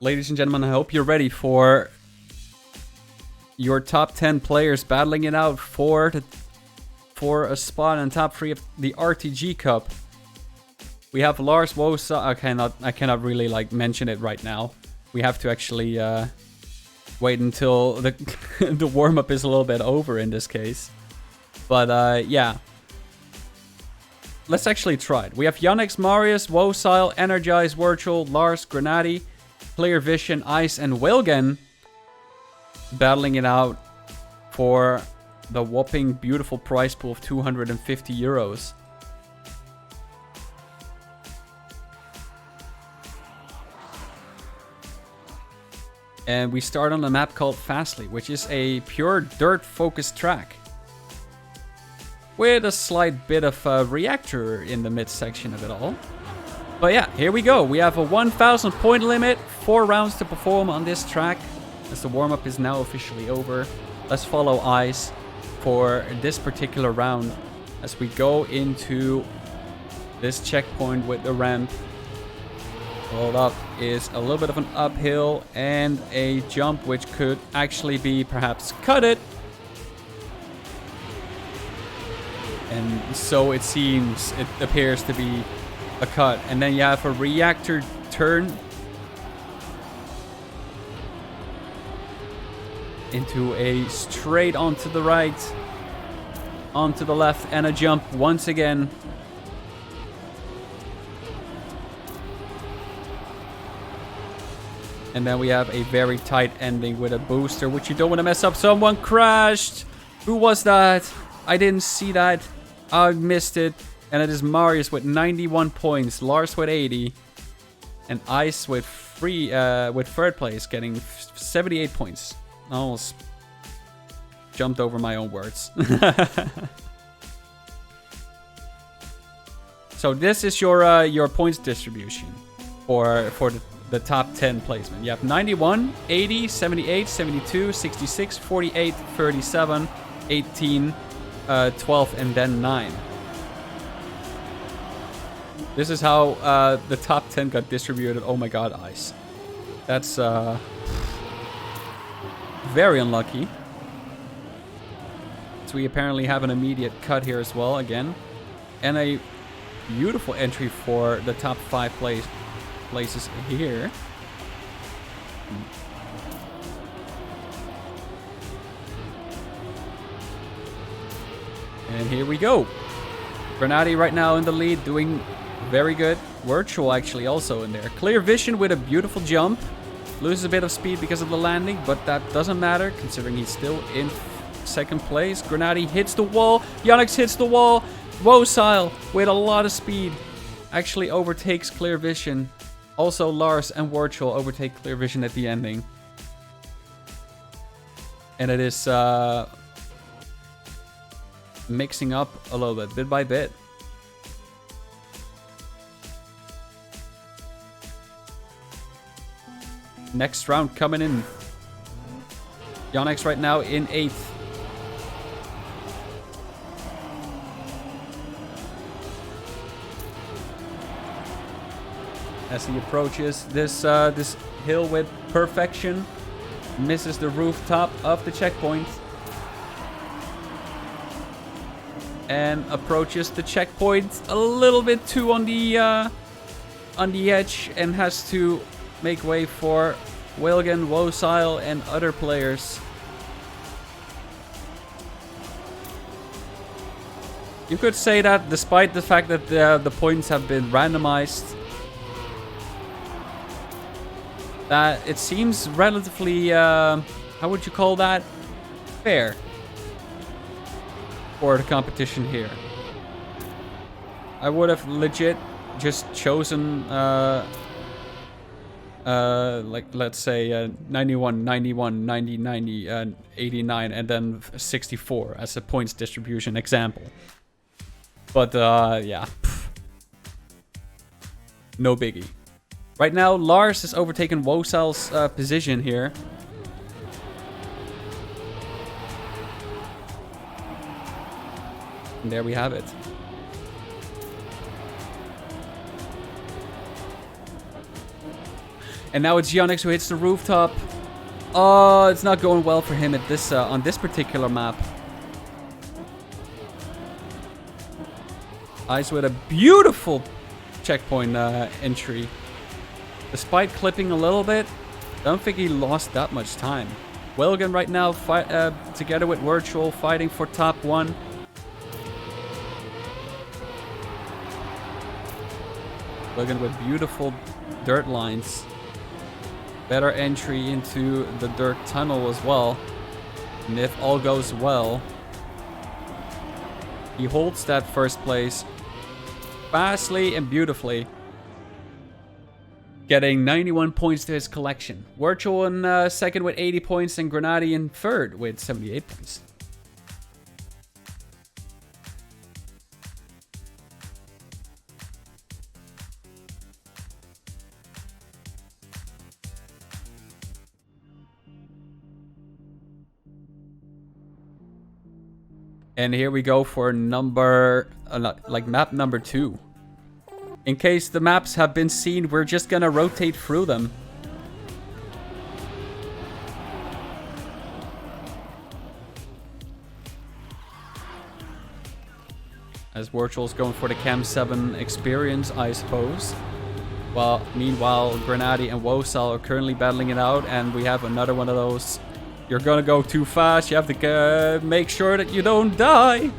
Ladies and gentlemen, I hope you're ready for your top 10 players battling it out for a spot in top 3 of the RTG Cup. We have Lars Wosa. I cannot really mention it right now. We have to actually wait until the the warm-up is a little bit over in this case. But yeah. Let's actually try it. We have Yannick, Marius, Wosile, Energize, Virtual, Lars, Grenadi, Clear Vision, Ice, and Wilgen battling it out for the whopping beautiful prize pool of 250 euros. And we start on a map called Fastly, which is a pure dirt-focused track with a slight bit of a reactor in the midsection of it all. But yeah, here we go. We have a 1,000 point limit, 4 rounds to perform on this track, as the warm-up is now officially over. Let's follow Ice for this particular round as we go into this checkpoint with the ramp. Hold up is a little bit of an uphill and a jump which could actually be perhaps cut it. And so it seems, it appears to be a cut. And then you have a reactor turn into a straight onto the right, onto the left, and a jump once again. And then we have a very tight ending with a booster, which you don't want to mess up. Someone crashed. Who was that? I didn't see that. I missed it. And it is Marius with 91 points, Lars with 80, and Ice with third place getting 78 points. I almost jumped over my own words. So this is your points distribution for the top 10 placement. You have 91, 80, 78, 72, 66, 48, 37, 18, 12, and then 9. This is how the top 10 got distributed. Oh my god, Ice. That's very unlucky. So we apparently have an immediate cut here as well, again. And a beautiful entry for the top 5 places here. And here we go. Grenadi right now in the lead, doing very good. Virtual actually also in there. Clear Vision with a beautiful jump. Loses a bit of speed because of the landing, but that doesn't matter considering he's still in second place. Grenadi hits the wall. Yannick hits the wall. Wosile with a lot of speed actually overtakes Clear Vision. Also Lars and Virtual overtake Clear Vision at the ending. And it is mixing up a little bit by bit. Next round coming in. Yannick right now in 8th. As he approaches this hill with perfection, misses the rooftop of the checkpoint, and approaches the checkpoint a little bit too on the edge, and has to make way for Wilgen, Wosile, and other players. You could say that despite the fact that the points have been randomized, that it seems relatively, how would you call that? Fair for the competition here. I would have legit just chosen let's say 91, 91, 90, 90, 89, and then 64 as a points distribution example. But yeah, no biggie. Right now, Lars has overtaken Wosile's position here. And there we have it. And now it's Yannick who hits the rooftop. Oh, it's not going well for him at this on this particular map. Ice with a beautiful checkpoint entry. Despite clipping a little bit, I don't think he lost that much time. Wilgan right now, together with Virtual, fighting for top 1. Wilgan with beautiful dirt lines. Better entry into the dirt tunnel as well. And if all goes well, he holds that first place fastly and beautifully, getting 91 points to his collection. Virtual in second with 80 points and Grenadi in third with 78 points. And here we go for map number 2. In case the maps have been seen, we're just gonna rotate through them. As Virtual's going for the Cam 7 experience, I suppose. Well, meanwhile, Grenadi and Wosal are currently battling it out, and we have another one of those. You're gonna go too fast, you have to make sure that you don't die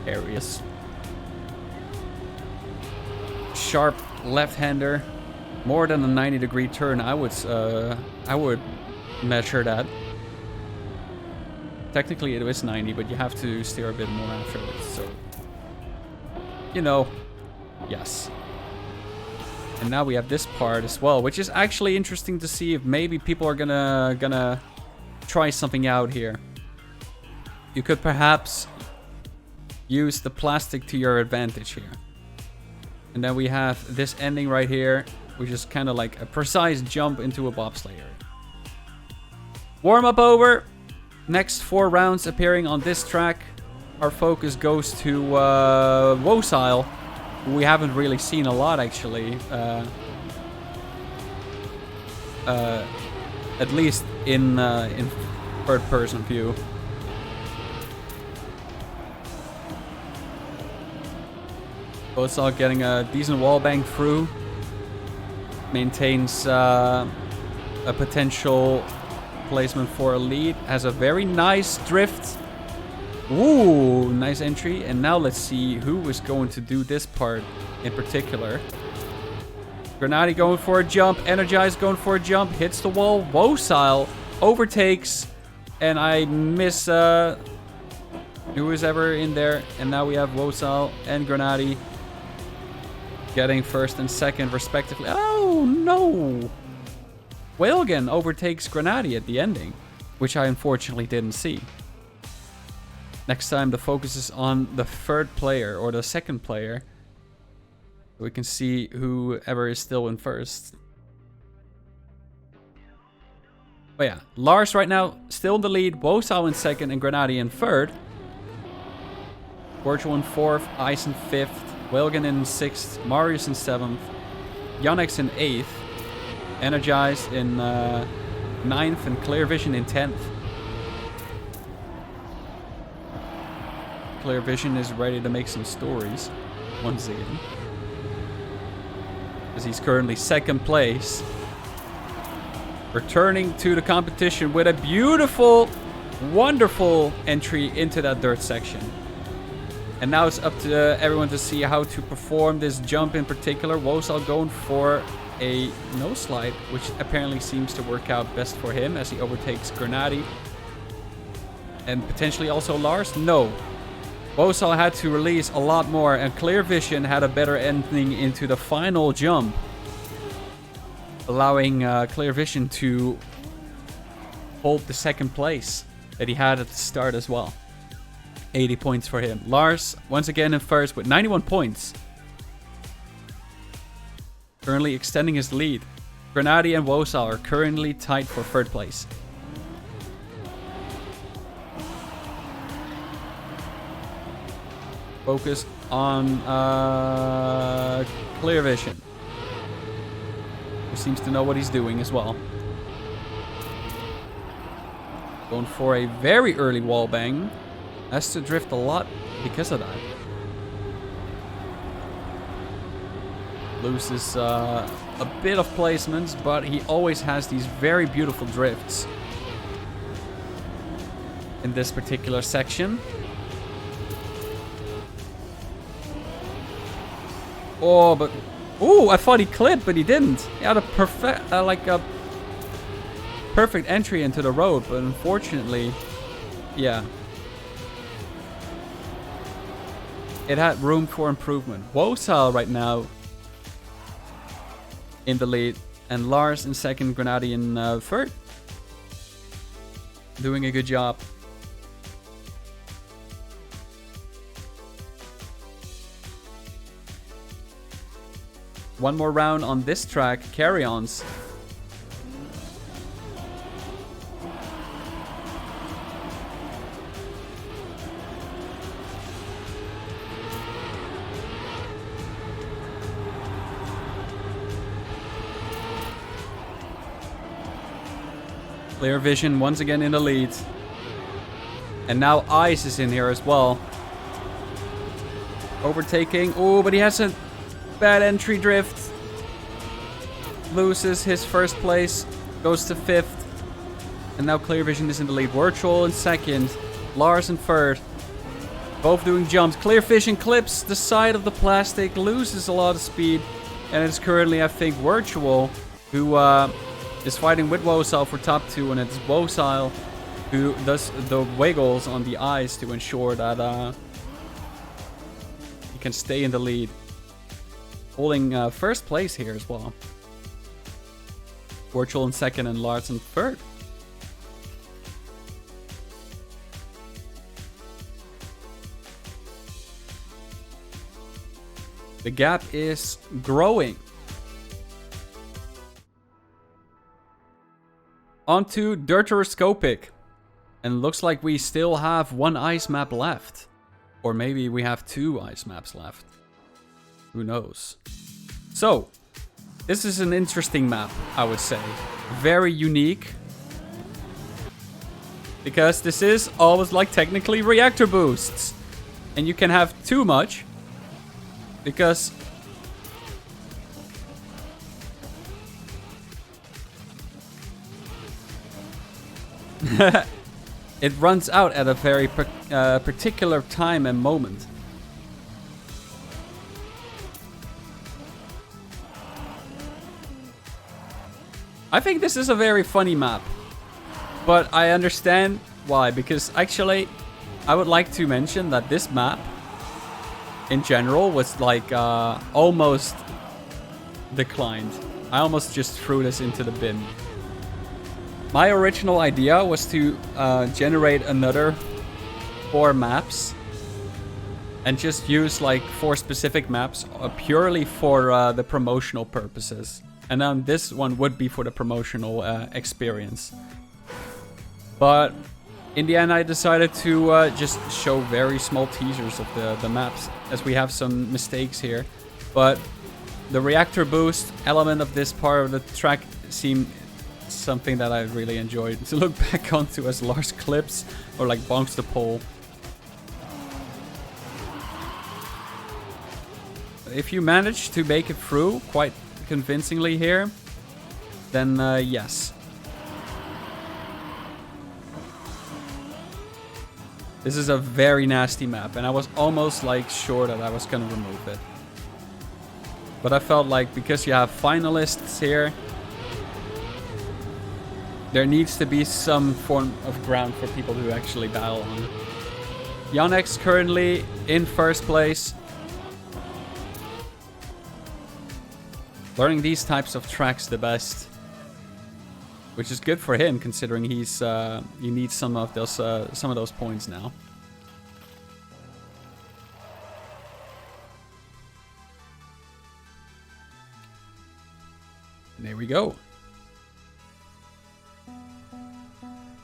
areas. Sharp left-hander, more than a 90-degree turn. I would measure that. Technically it is 90, but you have to steer a bit more afterwards, so you know, yes. And now we have this part as well, which is actually interesting to see if maybe people are gonna try something out here. You could perhaps use the plastic to your advantage here. And then we have this ending right here, which is kind of like a precise jump into a bobsleigh area. Warm up over. Next 4 rounds appearing on this track. Our focus goes to Wosile, who we haven't really seen a lot actually. At least in third-person view. Wosile getting a decent wall bang through. Maintains a potential placement for a lead. Has a very nice drift. Ooh, nice entry. And now let's see who is going to do this part in particular. Grenadi going for a jump. Energized going for a jump. Hits the wall. Wosile overtakes. And I miss who was ever in there. And now we have Wosile and Grenadi getting first and second respectively. Oh no! Wilgan overtakes Grenadi at the ending, which I unfortunately didn't see. Next time the focus is on the third player or the second player. We can see whoever is still in first. But yeah, Lars right now still in the lead. Wosile in second and Grenadi in third. Virtual in fourth, Ice in fifth, Wilgan in sixth, Marius in seventh, Yannick in eighth, Energized in ninth, and Clear Vision in 10th. Clear Vision is ready to make some stories once again, as he's currently second place, returning to the competition with a beautiful, wonderful entry into that dirt section. And now it's up to everyone to see how to perform this jump in particular. Wosal going for a no slide, which apparently seems to work out best for him as he overtakes Grenadi. And potentially also Lars? No. Wosal had to release a lot more, and Clear Vision had a better ending into the final jump, allowing Clear Vision to hold the second place that he had at the start as well. 80 points for him. Lars, once again in first with 91 points. Currently extending his lead. Grenadi and Wosal are currently tied for third place. Focus on Clear Vision. who seems to know what he's doing as well. Going for a very early wall bang. Has to drift a lot because of that. Loses a bit of placements, but he always has these very beautiful drifts in this particular section. Oh, but... Ooh, I thought he clipped, but he didn't. He had a perfect, perfect entry into the road, but unfortunately, yeah. It had room for improvement. Wosal right now in the lead, and Lars in second, Grenadi in third. Doing a good job. One more round on this track, carry-ons. Clear Vision once again in the lead. And now Ice is in here as well. Overtaking. Oh, but he has a bad entry drift. Loses his first place. Goes to fifth. And now Clear Vision is in the lead. Virtual in second. Lars in third. Both doing jumps. Clear Vision clips the side of the plastic. Loses a lot of speed. And it's currently, I think, Virtual who is fighting with Wosal for top two, and it's Wosal who does the wiggles on the ice to ensure that he can stay in the lead. Holding first place here as well. Virtual in second and Lars in third. The gap is growing. Onto Dirteroscopic. And looks like we still have one ice map left. Or maybe we have two ice maps left. Who knows? So, this is an interesting map, I would say. Very unique. Because this is almost like technically reactor boosts. And you can have too much. Because... it runs out at a very particular time and moment. I think this is a very funny map. But I understand why. Because actually, I would like to mention that this map, in general, was like almost declined. I almost just threw this into the bin. My original idea was to generate another 4 maps and just use like 4 specific maps purely for the promotional purposes. And then this one would be for the promotional experience. But in the end, I decided to just show very small teasers of the maps, as we have some mistakes here. But the reactor boost element of this part of the track seemed something that I really enjoyed to look back onto as Lars clips or like bonks the pole. If you manage to make it through quite convincingly here, then yes. This is a very nasty map, and I was almost like sure that I was gonna remove it. But I felt like because you have finalists here, there needs to be some form of ground for people to actually battle on. Yannick's currently in first place. Learning these types of tracks the best. Which is good for him, considering he's he needs some of those points now. And there we go.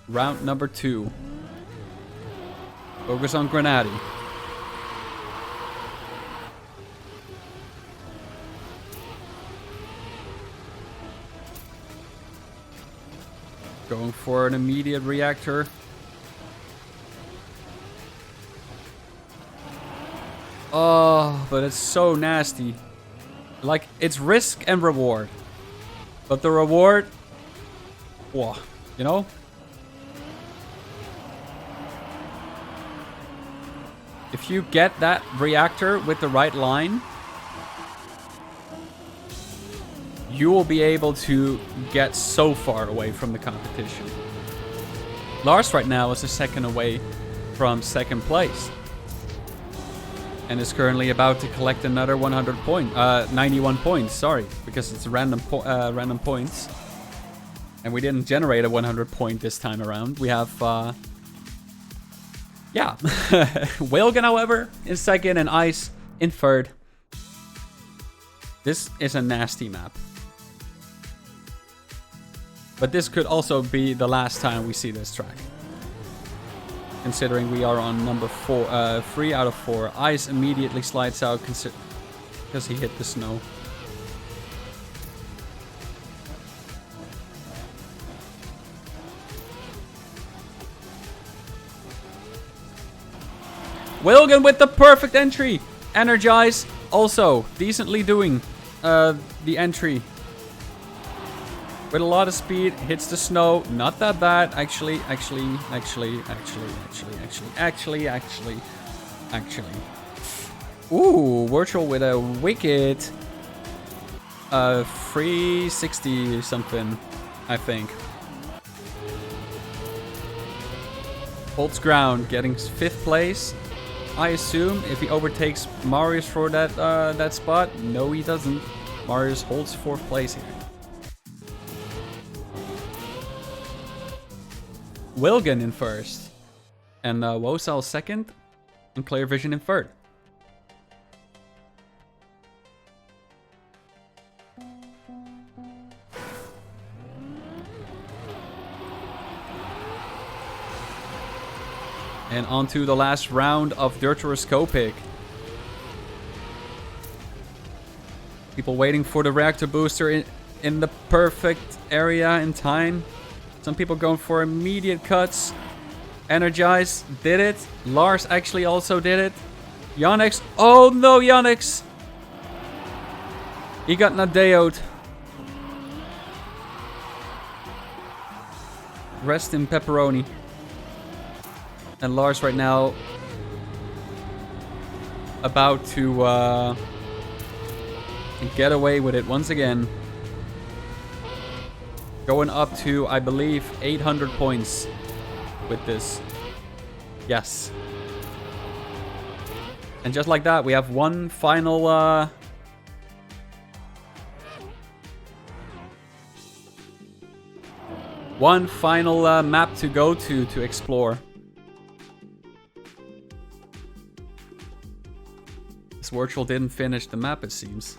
Round number 2. Focus on Grenadi. Going for an immediate reactor. Oh, but it's so nasty. Like, it's risk and reward. But the reward... Whoa, you know? If you get that reactor with the right line, you will be able to get so far away from the competition. Lars right now is a second away from second place. And is currently about to collect another 91 points, sorry. Because it's random points. And we didn't generate a 100 point this time around. We have, yeah. Wilgen, however, in second and Ice in third. This is a nasty map. But this could also be the last time we see this track. Considering we are on number 3 out of 4. Ice immediately slides out because he hit the snow. Wilgen with the perfect entry. Energize also decently doing the entry. With a lot of speed, hits the snow. Not that bad. Actually. Ooh, Virtual with a wicked 360 something, I think. Holds ground, getting 5th place. I assume if he overtakes Marius for that spot. No, he doesn't. Marius holds 4th place here. Wilgen in first. And Wosal second. And Clear Vision in third. And on to the last round of Deuteroscopic. People waiting for the reactor booster in the perfect area in time. Some people going for immediate cuts. Energize did it. Lars actually also did it. Yannick's. Oh no, Yannick's. He got Nadeo'd. Rest in pepperoni. And Lars right now about to get away with it once again. Going up to, I believe, 800 points with this. Yes. And just like that, we have one final... map to go to explore. This virtual didn't finish the map, it seems.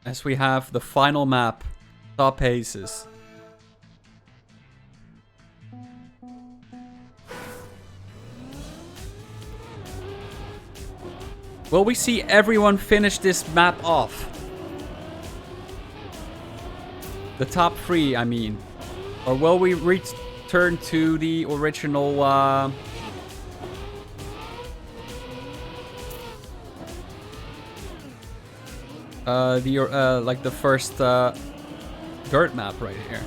As we have the final map, Top Aces. Will we see everyone finish this map off? The top 3, I mean. Or will we return to the original... like the first dirt map right here.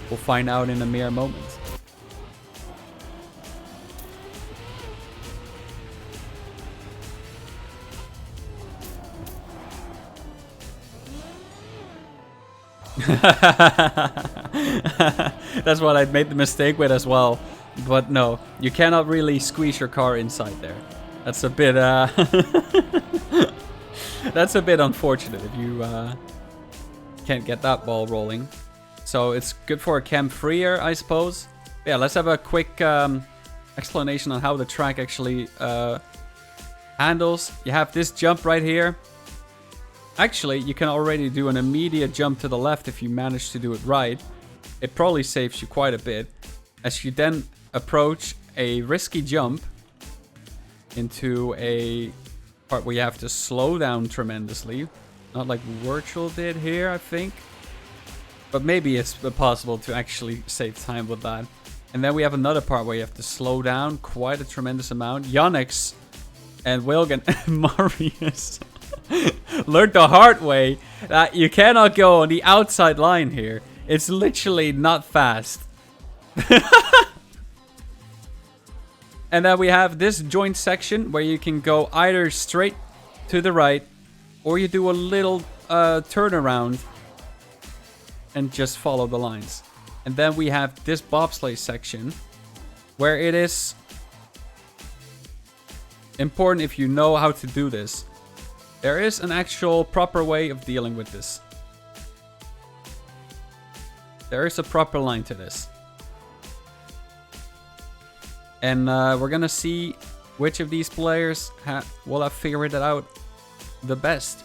We'll find out in a mere moment. That's what I made the mistake with as well. But no, you cannot really squeeze your car inside there. That's a bit that's a bit unfortunate if you can't get that ball rolling. So it's good for a cam freer, I suppose. Yeah, let's have a quick explanation on how the track actually handles. You have this jump right here. Actually, you can already do an immediate jump to the left if you manage to do it right. It probably saves you quite a bit. As you then approach a risky jump into a part where you have to slow down tremendously. Not like Virtual did here, I think. But maybe it's possible to actually save time with that. And then we have another part where you have to slow down quite a tremendous amount. Yonix and Wilgen and Marius learned the hard way that you cannot go on the outside line here. It's literally not fast. And then we have this joint section where you can go either straight to the right or you do a little turnaround and just follow the lines. And then we have this bobsleigh section where it is important if you know how to do this. There is an actual proper way of dealing with this. There is a proper line to this. And we're gonna see which of these players will have figured it out the best.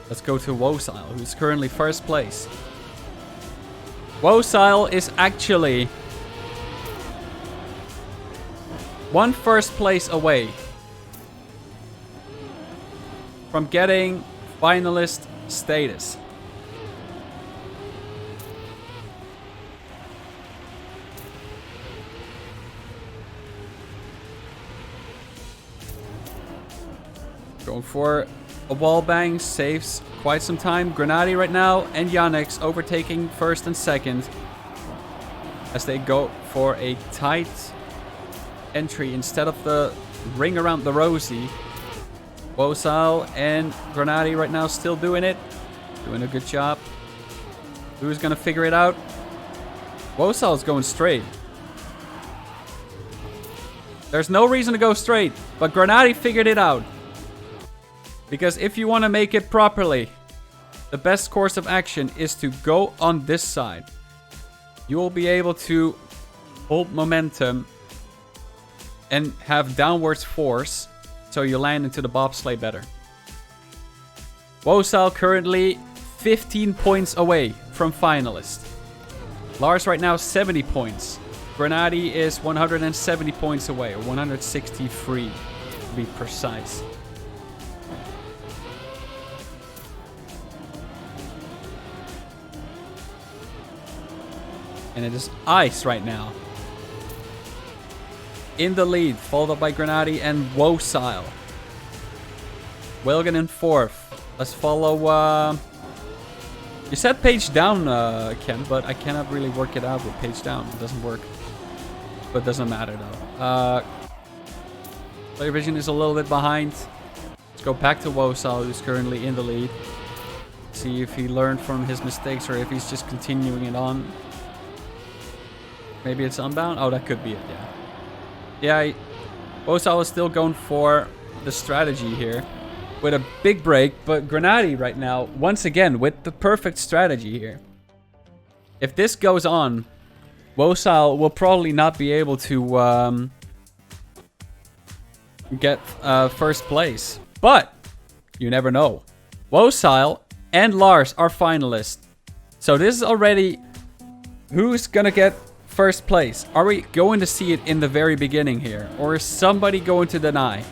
Let's go to Wosile, who's currently first place. Wosile is actually one first place away from getting finalist status. Going for a wall bang, saves quite some time. Grenadi right now and Yonix overtaking first and second as they go for a tight entry instead of the ring around the rosy. Wosile and Grenadi right now still doing it. Doing a good job. Who's going to figure it out? Wosile's going straight. There's no reason to go straight, but Grenadi figured it out. Because if you want to make it properly, the best course of action is to go on this side. You will be able to hold momentum and have downwards force so you land into the bobsleigh better. Wosile currently 15 points away from finalist. Lars right now 70 points. Grenadi is 170 points away, or 163 to be precise. And it is Ice right now in the lead, followed up by Grenadi and Wosile. Wilgen in fourth. Let's follow... You said page down, Ken, but I cannot really work it out with page down. It doesn't work. But it doesn't matter, though. Player Vision is a little bit behind. Let's go back to Wosile, who's currently in the lead. See if he learned from his mistakes or if he's just continuing it on. Maybe it's unbound? Oh, that could be it, yeah. Yeah, Wosile is still going for the strategy here with a big break, but Grenadi right now, once again, with the perfect strategy here. If this goes on, Wosile will probably not be able to get first place. But you never know. Wosile and Lars are finalists. So this is already who's gonna get first place. Are we going to see it in the very beginning here? Or is somebody going to deny?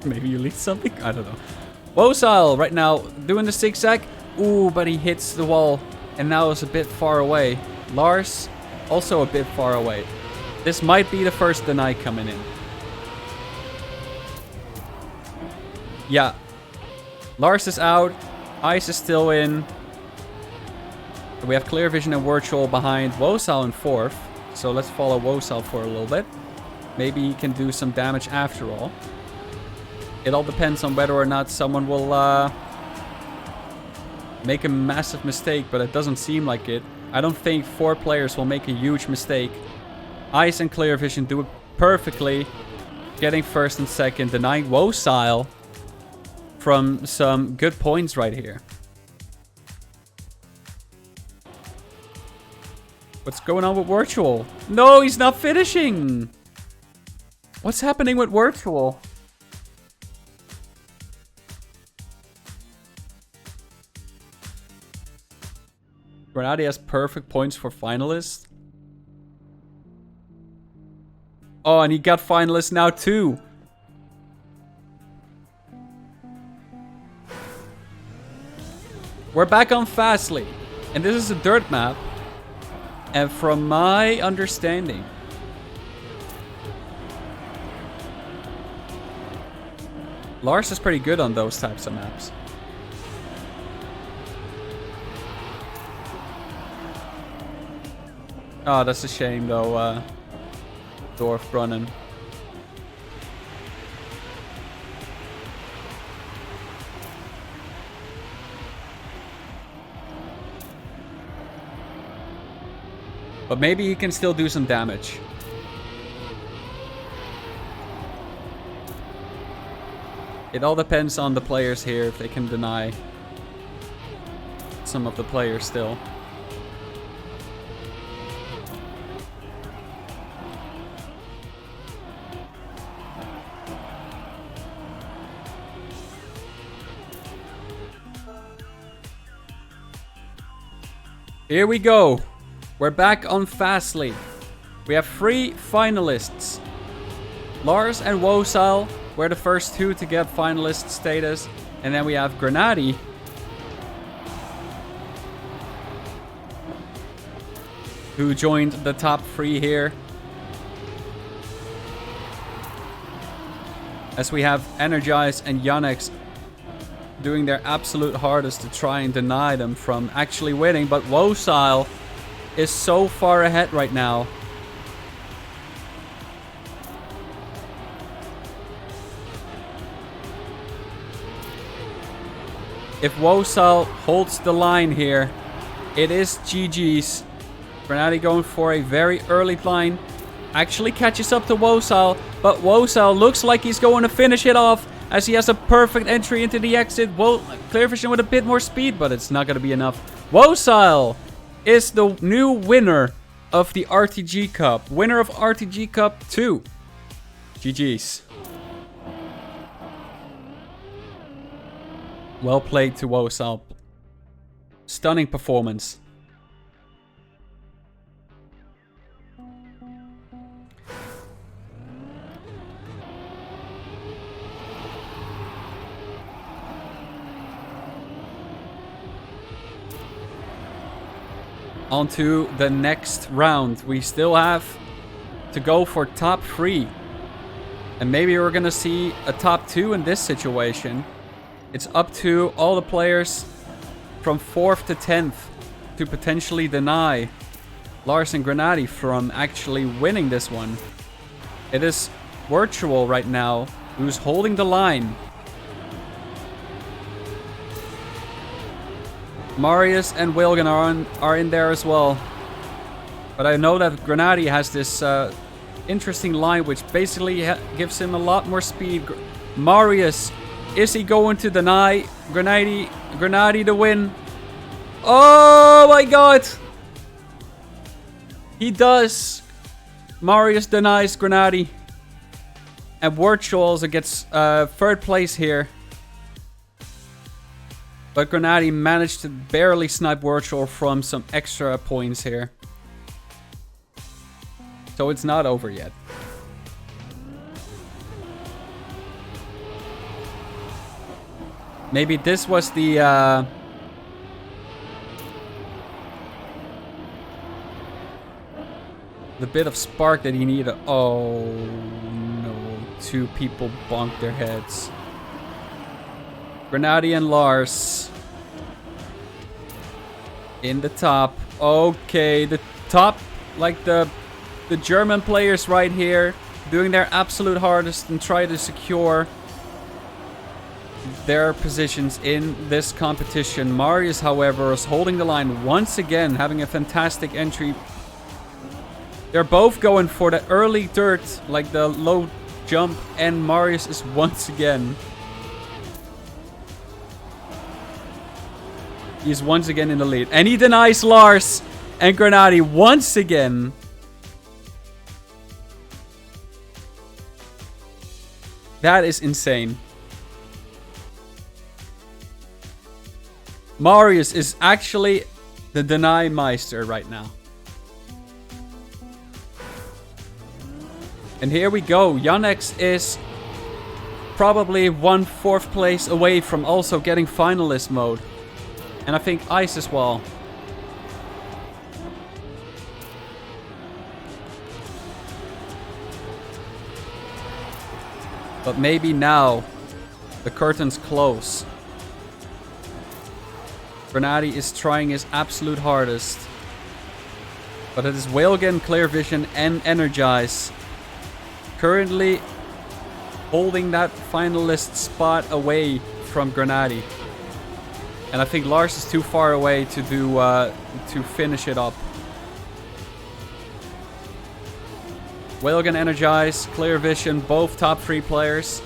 Maybe you lead something? I don't know. Wosile right now doing the zigzag. Ooh, but he hits the wall and now is a bit far away. Lars also a bit far away. This might be the first deny coming in. Yeah. Lars is out. Ice is still in. We have Clear Vision and Virtual behind Wosile in fourth. So let's follow Wosile for a little bit. Maybe he can do some damage after all. It all depends on whether or not someone will make a massive mistake, but it doesn't seem like it. I don't think 4 players will make a huge mistake. Ice and Clear Vision do it perfectly, getting first and second, denying Wosile from some good points right here. What's going on with Virtual? No, he's not finishing! What's happening with Virtual? Grenadi has perfect points for finalists. Oh, and he got finalists now too. We're back on Fastly. And this is a dirt map. And from my understanding, Lars is pretty good on those types of maps. Oh, that's a shame though, Dorfbrunnen. But maybe he can still do some damage. It all depends on the players here, if they can deny some of the players still. Here we go. We're back on Fastly. We have 3 finalists. Lars and Wosal were the first 2 to get finalist status. And then we have Grenadi, who joined the top 3 here. As we have Energize and Yannex doing their absolute hardest to try and deny them from actually winning. But Wosal is so far ahead right now. If Wosal holds the line here, it is GG's. Grenadi going for a very early line. Actually catches up to Wosal, but Wosal looks like he's going to finish it off as he has a perfect entry into the exit. Clearvision with a bit more speed, but it's not going to be enough. Wosal is the new winner of the RTG Cup. Winner of RTG Cup 2. GG's. Well played to Wosal. Stunning performance. On to the next round. We still have to go for top 3. And maybe we're going to see a top 2 in this situation. It's up to all the players from 4th to 10th to potentially deny Lars and Grenadi from actually winning this one. It is Virtual right now who's holding the line. Marius and Wilgen are in there as well. But I know that Grenadi has this interesting line which basically gives him a lot more speed. Marius, is he going to deny Grenadi to win? Oh my god! He does. Marius denies Grenadi. And Virtual also gets 3rd place here. But Grenadi managed to barely snipe Virtual from some extra points here. So it's not over yet. Maybe this was the bit of spark that he needed. Oh no, 2 people bonked their heads. Grenadi and Lars in the top. Okay, the top, like the German players right here, doing their absolute hardest and try to secure their positions in this competition. Marius, however, is holding the line once again, having a fantastic entry. They're both going for the early dirt, like the low jump, and Marius is once again. He's once again in the lead. And he denies Lars and Grenadi once again. That is insane. Marius is actually the Deny Meister right now. And here we go. Yannex is probably 1/4 place away from also getting finalist mode. And I think Ice as well. But maybe now the curtains close. Grenady is trying his absolute hardest. But it is Whalegen, Clear Vision and Energize currently holding that finalist spot away from Grenady. And I think Lars is too far away to do to finish it up. Whalegen, Energize, Clear Vision, both top 3 players.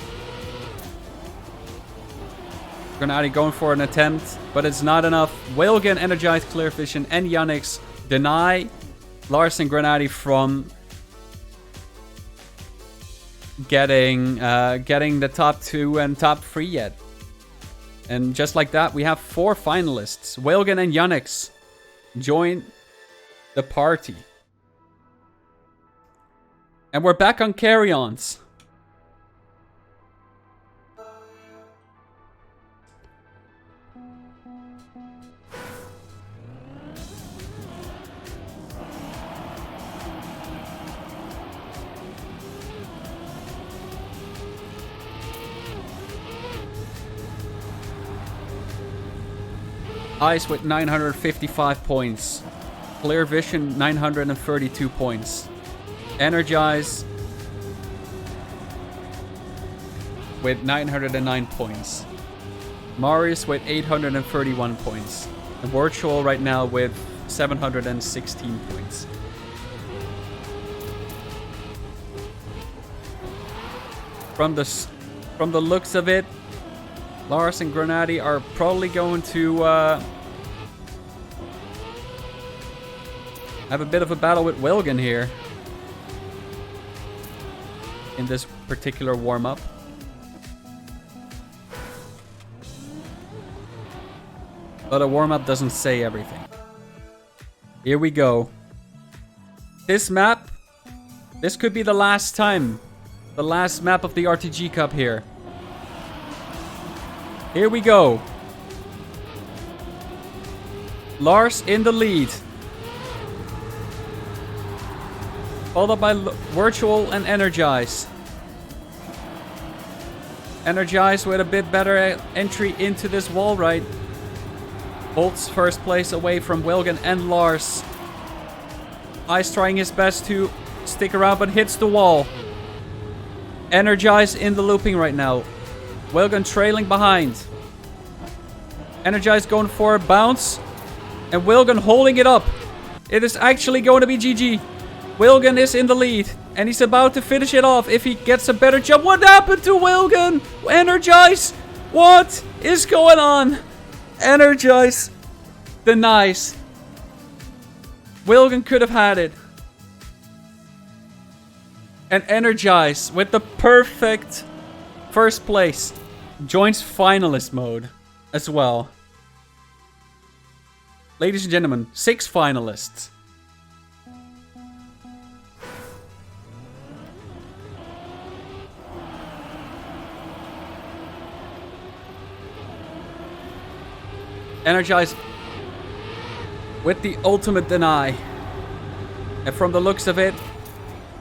Grenady going for an attempt, but it's not enough. Whalegen, Energize, Clear Vision, and Yannex deny Lars and Grenady from getting the top 2 and top 3 yet. And just like that, we have 4 finalists. Whalegen and Yannex join the party. And we're back on carry-ons. Ice with 955 points. Clear Vision 932 points. Energize with 909 points. Marius with 831 points. And Virtual right now with 716 points. From the looks of it, Lars and Grenady are probably going to have a bit of a battle with Whalegen here in this particular warm-up. But a warm-up doesn't say everything. Here we go. This map, this could be the last time. The last map of the RTG Cup here. Here we go. Lars in the lead. Followed by Virtual and Energize. Energize with a bit better entry into this wall right. Holds first place away from Whalegen and Lars. Ice trying his best to stick around but hits the wall. Energize in the looping right now. Whalegen trailing behind. Energize going for a bounce. And Whalegen holding it up. It is actually going to be GG. Whalegen is in the lead. And he's about to finish it off if he gets a better jump. What happened to Whalegen? Energize. What is going on? Energize denies. Whalegen could have had it. And Energize with the perfect first place joins finalist mode as well. Ladies and gentlemen, 6 finalists. Energize with the ultimate deny. And from the looks of it,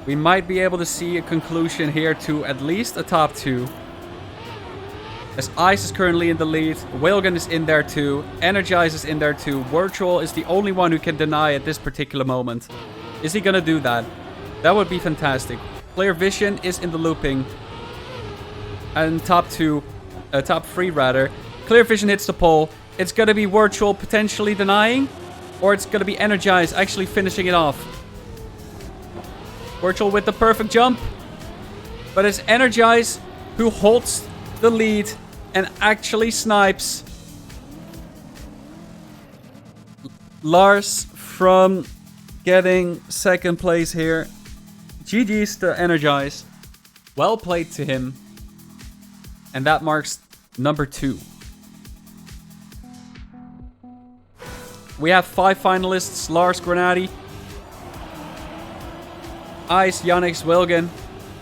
we might be able to see a conclusion here to at least a top 2. As Ice is currently in the lead, Whalegen is in there too, Energize is in there too, Virtual is the only one who can deny at this particular moment. Is he gonna do that? That would be fantastic. Clear Vision is in the looping. And top 3 rather. Clear Vision hits the pole. It's gonna be Virtual potentially denying, or it's gonna be Energize actually finishing it off. Virtual with the perfect jump. But it's Energize who holds the lead and actually snipes Lars from getting second place here. GG's to Energize. Well played to him. And that marks number 2. We have 5 finalists. Lars Granati, Ice, Yannick, Wilgen.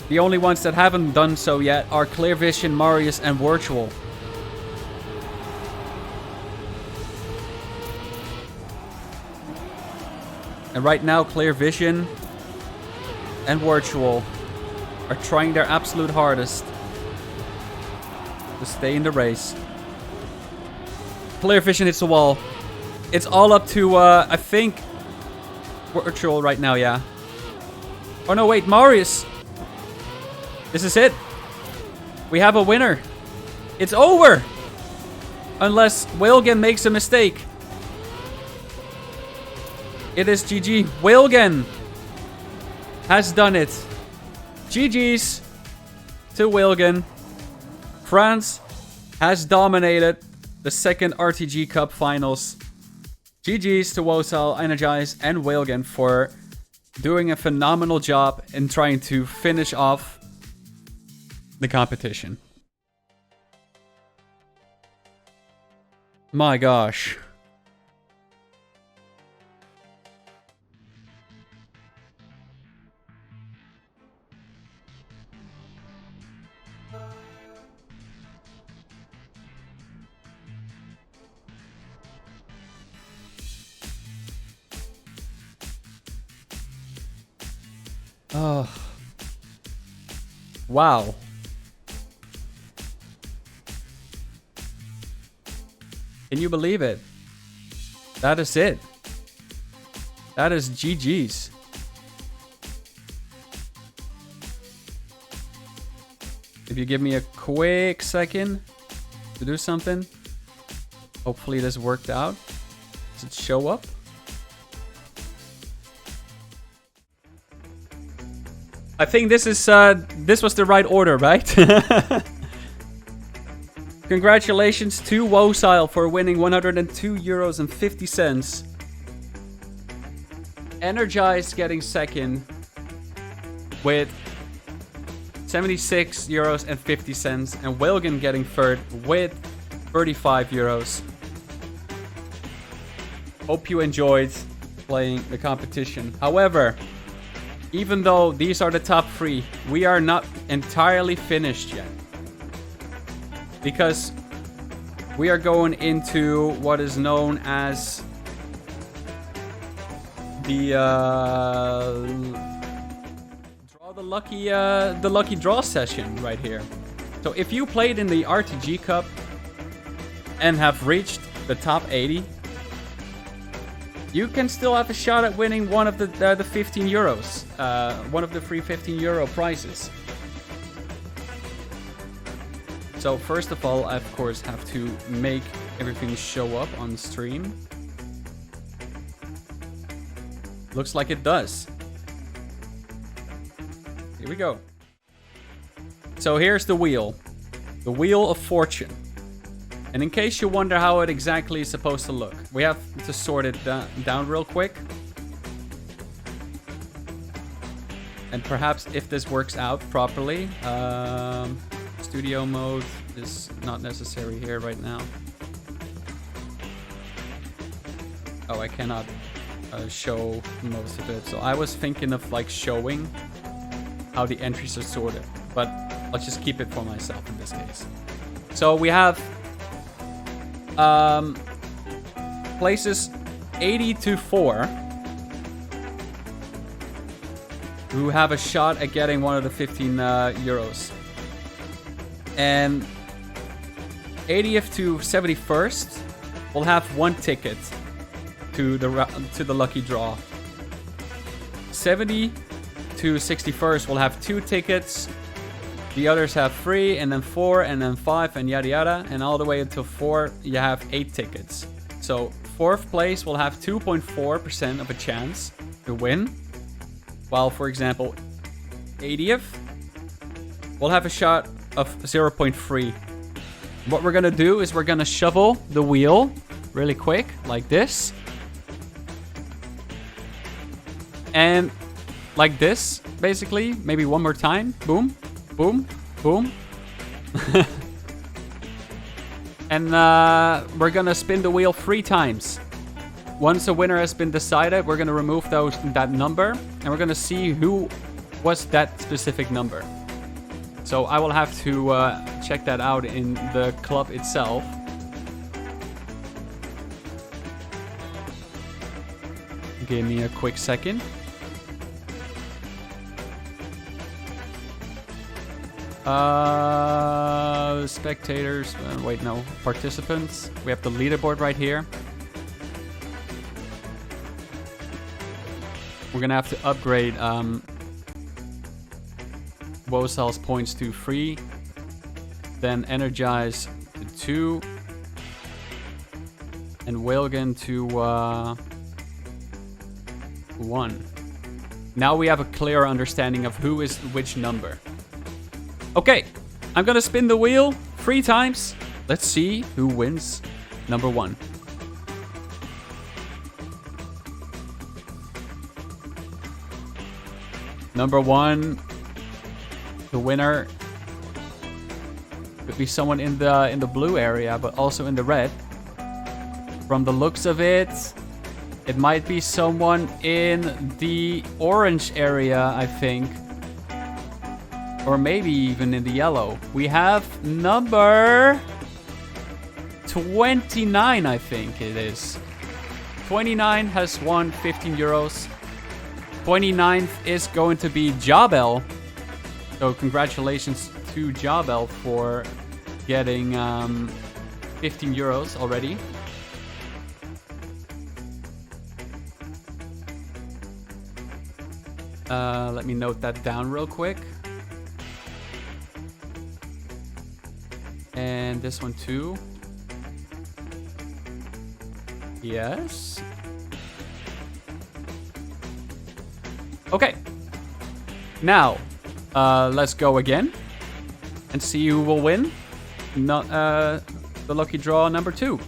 The only ones that haven't done so yet are Clear Vision, Marius, and Virtual. And right now, Clear Vision and Virtual are trying their absolute hardest to stay in the race. Clear Vision hits the wall. It's all up to, I think, Virtual right now, yeah. Oh no, wait, Marius. This is it. We have a winner. It's over. Unless Wilgen makes a mistake. It is GG. Wilgen has done it. GG's to Wilgen. France has dominated the second RTG Cup finals. GG's to Wosal, Energize, and Wilgen for doing a phenomenal job in trying to finish off the competition. My gosh. Oh. Wow. Can you believe it? That is it. That is GG's. If you give me a quick second to do something. Hopefully this worked out. Does it show up? I think this is this was the right order, right? Congratulations to Wosile for winning €102.50. Energized getting second with €76.50, and Wilgen getting third with €35. Hope you enjoyed playing the competition. However, even though these are the top 3, we are not entirely finished yet. Because we are going into what is known as the lucky draw session right here. So if you played in the RTG Cup and have reached the top 80, you can still have a shot at winning one of the €15, one of the free €15 prizes. So first of all, I of course have to make everything show up on stream. Looks like it does. Here we go. So here's the wheel of fortune. And in case you wonder how it exactly is supposed to look, we have to sort it down real quick. And perhaps if this works out properly, studio mode is not necessary here right now. Oh, I cannot show most of it. So I was thinking of like showing how the entries are sorted, but let's just keep it for myself in this case. So we have places 80 to 4 who have a shot at getting one of the €15. And 80th to 71st will have 1 ticket to the lucky draw. 70 to 61st will have 2 tickets. The others have 3, and then 4, and then 5, and yada yada. And all the way until 4, you have 8 tickets. So 4th place will have 2.4% of a chance to win. While, for example, 80th will have a shot of 0.3. What we're gonna do is we're gonna shovel the wheel really quick, like this. And like this, basically. Maybe one more time. Boom. Boom, boom. And we're gonna spin the wheel 3 times. once a winner has been decided, we're going to remove that number, and we're going to see who was that specific number. So I will have to check that out in the club itself. Give me a quick second. Spectators. Wait, no. Participants. We have the leaderboard right here. We're gonna have to upgrade Wosal's points to 3. Then Energize to 2. And Wilgan to 1. Now we have a clear understanding of who is which number. Okay, I'm gonna spin the wheel 3 times. Let's see who wins number 1. Number 1, the winner could be someone in the blue area, but also in the red. From the looks of it, it might be someone in the orange area, I think. Or maybe even in the yellow. We have number 29, I think it is. 29 has won 15 euros. 29th is going to be Jabel. So congratulations to Jabel for getting 15 euros already. Let me note that down real quick. And this one too. Yes. Okay. Now, let's go again and see who will win. The lucky draw number 2.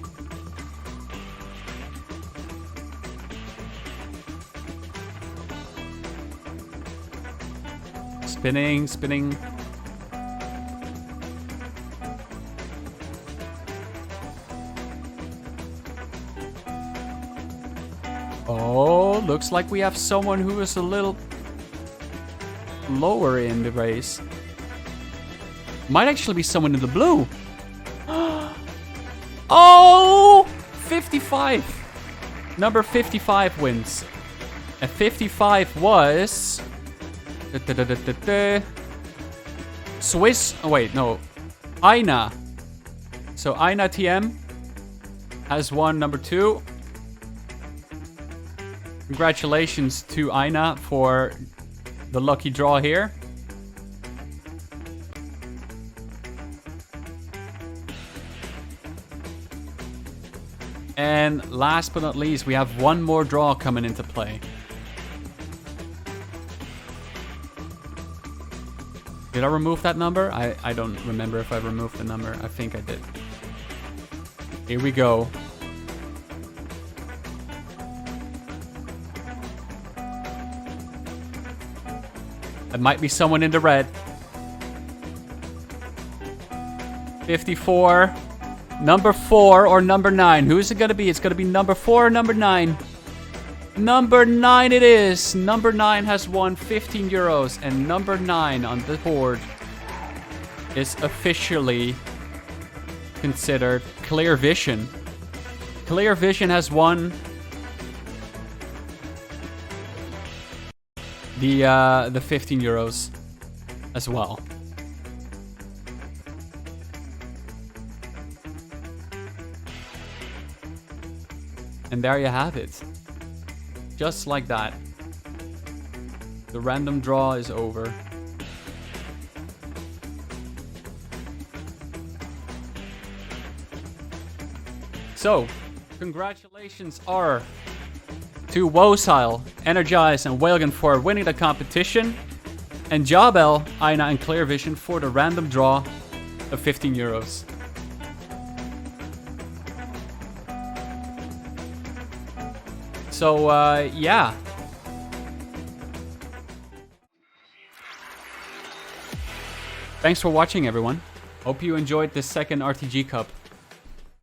Spinning, spinning. Oh, looks like we have someone who is a little lower in the race. Might actually be someone in the blue. Oh, 55. Number 55 wins. And 55 was... Swiss... Oh, wait, no. Aina. So Aina TM has won number 2. Congratulations to Aina for the lucky draw here. And last but not least, we have one more draw coming into play. Did I remove that number? I don't remember if I removed the number. I think I did. Here we go. It might be someone in the red. 54. Number 4 or number 9. Who is it going to be? It's going to be number 4 or number 9. Number 9 it is. Number 9 has won 15 euros. And number 9 on the board is officially considered Clear Vision. Clear Vision has won the 15 euros as well. And there you have it. Just like that. The random draw is over. So, congratulations are to Wosile, Energize, and Whalgan for winning the competition, and Jabel, Aina, and Clear Vision for the random draw of 15 euros. So, yeah. Thanks for watching, everyone. Hope you enjoyed this second RTG Cup.